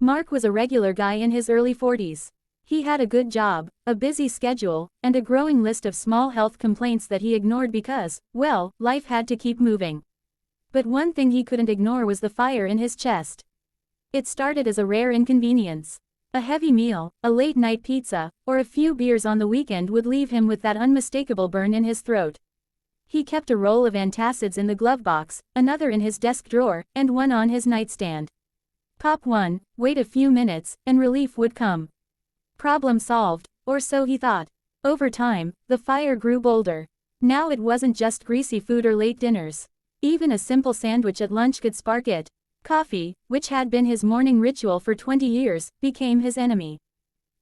Mark was a regular guy in his early 40s. He had a good job, a busy schedule, and a growing list of small health complaints that he ignored because, well, life had to keep moving. But one thing he couldn't ignore was the fire in his chest. It started as a rare inconvenience. A heavy meal, a late-night pizza, or a few beers on the weekend would leave him with that unmistakable burn in his throat. He kept a roll of antacids in the glove box, another in his desk drawer, and one on his nightstand. Pop one, wait a few minutes, and relief would come. Problem solved, or so he thought. Over time, the fire grew bolder. Now it wasn't just greasy food or late dinners. Even a simple sandwich at lunch could spark it. Coffee, which had been his morning ritual for 20 years, became his enemy.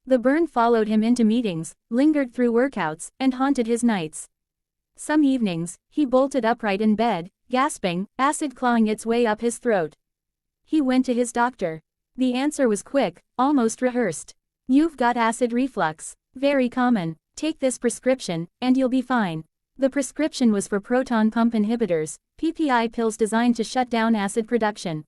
The burn followed him into meetings, lingered through workouts, and haunted his nights. Some evenings, he bolted upright in bed, gasping, acid clawing its way up his throat. He went to his doctor. The answer was quick, almost rehearsed. You've got acid reflux. Very common. Take this prescription, and you'll be fine. The prescription was for proton pump inhibitors, PPI pills designed to shut down acid production.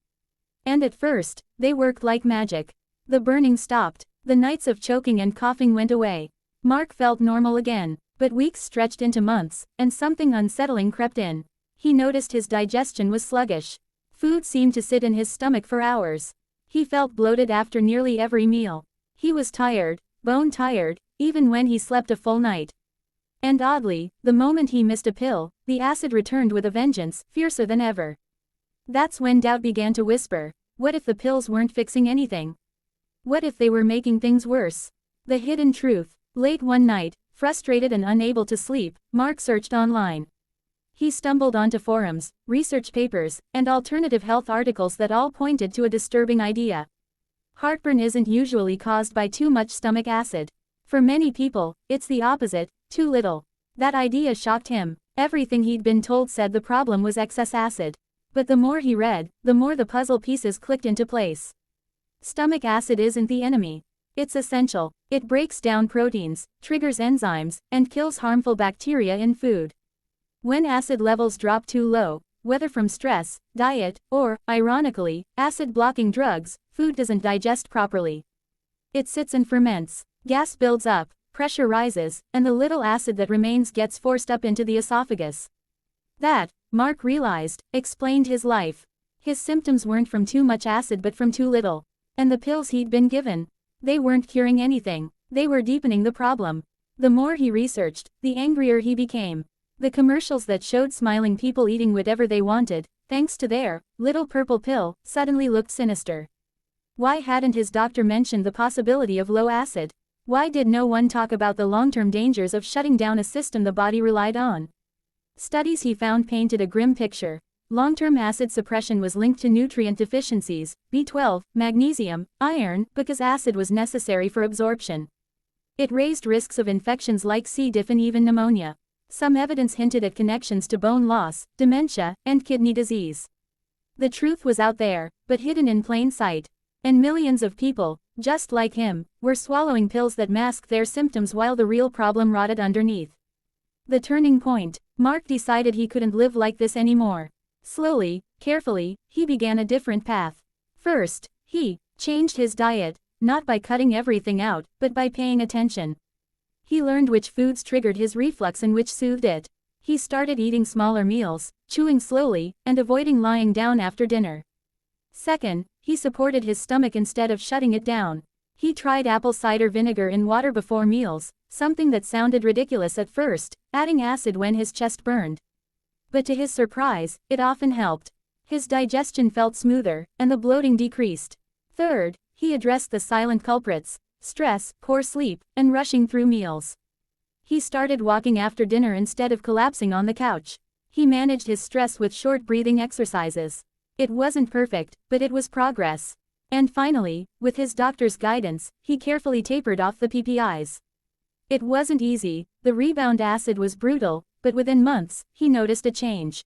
And at first, they worked like magic. The burning stopped. The nights of choking and coughing went away. Mark felt normal again. But weeks stretched into months, and something unsettling crept in. He noticed his digestion was sluggish. Food seemed to sit in his stomach for hours. He felt bloated after nearly every meal. He was tired, bone tired, even when he slept a full night. And oddly, the moment he missed a pill, the acid returned with a vengeance, fiercer than ever. That's when doubt began to whisper. What if the pills weren't fixing anything? What if they were making things worse? The hidden truth. Late one night, frustrated and unable to sleep, Mark searched online. He stumbled onto forums, research papers, and alternative health articles that all pointed to a disturbing idea. Heartburn isn't usually caused by too much stomach acid. For many people, it's the opposite, too little. That idea shocked him. Everything he'd been told said the problem was excess acid. But the more he read, the more the puzzle pieces clicked into place. Stomach acid isn't the enemy. It's essential. It breaks down proteins, triggers enzymes, and kills harmful bacteria in food. When acid levels drop too low, whether from stress, diet, or, ironically, acid-blocking drugs, food doesn't digest properly. It sits and ferments. Gas builds up, pressure rises, and the little acid that remains gets forced up into the esophagus. That, Mark realized, explained his life. His symptoms weren't from too much acid but from too little. And the pills he'd been given, they weren't curing anything, they were deepening the problem. The more he researched, the angrier he became. The commercials that showed smiling people eating whatever they wanted, thanks to their little purple pill, suddenly looked sinister. Why hadn't his doctor mentioned the possibility of low acid? Why did no one talk about the long-term dangers of shutting down a system the body relied on? Studies he found painted a grim picture. Long-term acid suppression was linked to nutrient deficiencies, B12, magnesium, iron, because acid was necessary for absorption. It raised risks of infections like C. diff and even pneumonia. Some evidence hinted at connections to bone loss, dementia, and kidney disease. The truth was out there, but hidden in plain sight. And millions of people, just like him, were swallowing pills that masked their symptoms while the real problem rotted underneath. The turning point. Mark decided he couldn't live like this anymore. Slowly, carefully, he began a different path. First, he changed his diet, not by cutting everything out, but by paying attention. He learned which foods triggered his reflux and which soothed it. He started eating smaller meals, chewing slowly, and avoiding lying down after dinner. Second, he supported his stomach instead of shutting it down. He tried apple cider vinegar in water before meals, something that sounded ridiculous at first, adding acid when his chest burned. But to his surprise, it often helped. His digestion felt smoother, and the bloating decreased. Third, he addressed the silent culprits: stress, poor sleep, and rushing through meals. He started walking after dinner instead of collapsing on the couch. He managed his stress with short breathing exercises. It wasn't perfect, but it was progress. And finally, with his doctor's guidance, he carefully tapered off the PPIs. It wasn't easy, the rebound acid was brutal, but within months, he noticed a change.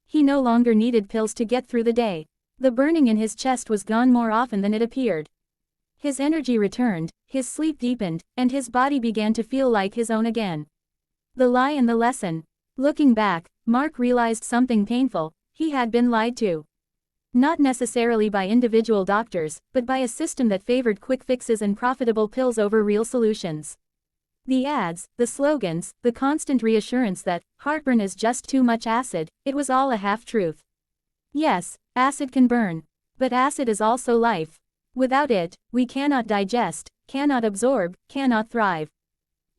He no longer needed pills to get through the day. The burning in his chest was gone more often than it appeared. His energy returned, his sleep deepened, and his body began to feel like his own again. The lie and the lesson. Looking back, Mark realized something painful: he had been lied to. Not necessarily by individual doctors, but by a system that favored quick fixes and profitable pills over real solutions. The ads, the slogans, the constant reassurance that heartburn is just too much acid, it was all a half-truth. Yes, acid can burn. But acid is also life. Without it, we cannot digest, cannot absorb, cannot thrive.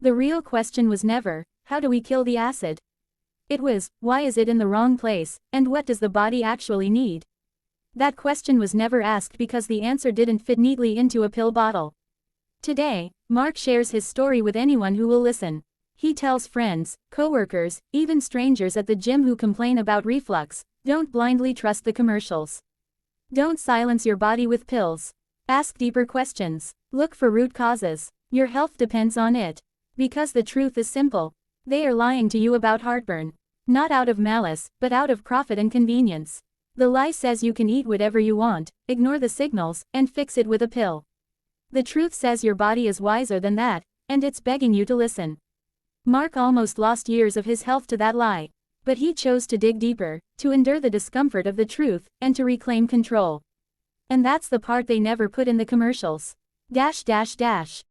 The real question was never, how do we kill the acid? It was, why is it in the wrong place, and what does the body actually need? That question was never asked because the answer didn't fit neatly into a pill bottle. Today, Mark shares his story with anyone who will listen. He tells friends, coworkers, even strangers at the gym who complain about reflux, don't blindly trust the commercials. Don't silence your body with pills. Ask deeper questions. Look for root causes. Your health depends on it. Because the truth is simple. They are lying to you about heartburn. Not out of malice, but out of profit and convenience. The lie says you can eat whatever you want, ignore the signals, and fix it with a pill. The truth says your body is wiser than that, and it's begging you to listen. Mark almost lost years of his health to that lie. But he chose to dig deeper, to endure the discomfort of the truth, and to reclaim control. And that's the part they never put in the commercials.